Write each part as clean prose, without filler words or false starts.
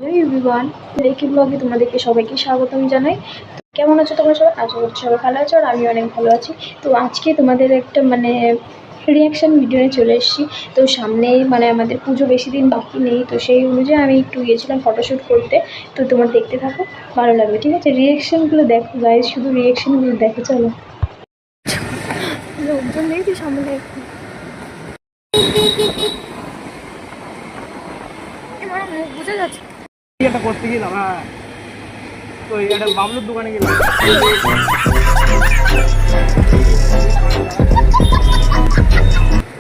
Hello everyone, Leki ব্লগে তোমাদেরকে সবাইকে স্বাগতম জানাই। কেমন আছো তোমরা সবাই? আশা করছি সবাই ভালো আছো আর আমি অনেক ভালো আছি। তো আজকে তোমাদের একটা রিয়াকশান ভিডিও নিয়ে চলে এসেছি। তো সামনেই আমাদের পুজো বেশি দিন বাকি নেই, তো সেই অনুযায়ী আমি একটু গিয়েছিলাম ফটোশ্যুট করতে। তো তোমার দেখতে থাকো, ভালো লাগবে, ঠিক আছে? রিয়াকশানগুলো দেখো গাইজ, শুধু রিয়াকশানগুলো দেখো। চলো, লোকজন দেখছি সামনে মুখ বুঝে যাচ্ছে। এটা করতে গেলাম, হ্যাঁ, তো এটা বাবলুর দোকানে গেলাম।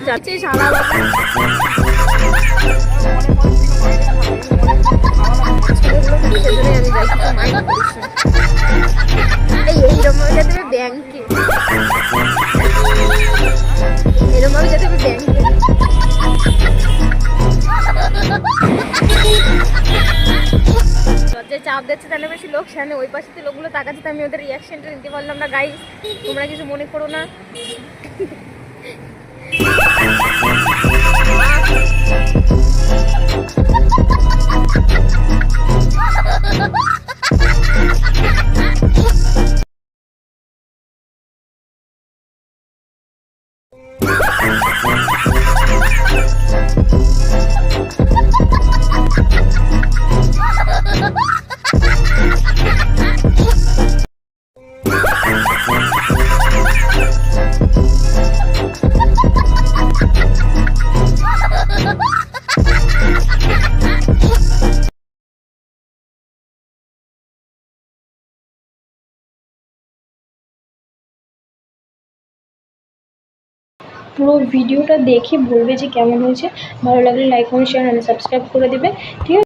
যাচ্ছে সারা এইরকম যাতে ব্যাংকে এরকম যাতে ব্যাংকে চাপ দিচ্ছে, তাহলে বেশি লোক সামনে ওই পাশে লোকগুলো তাকাচ্ছে, আমি ওদের রিয়াকশনটা নিতে পারলাম না। গাইস, তোমরা কিছু মনে করো না। পুরো ভিডিওটা দেখে বলবে যে কেমন হয়েছে। ভালো লাগলে লাইক কমেন্ট শেয়ার আর সাবস্ক্রাইব করে দেবে, ঠিক আছে?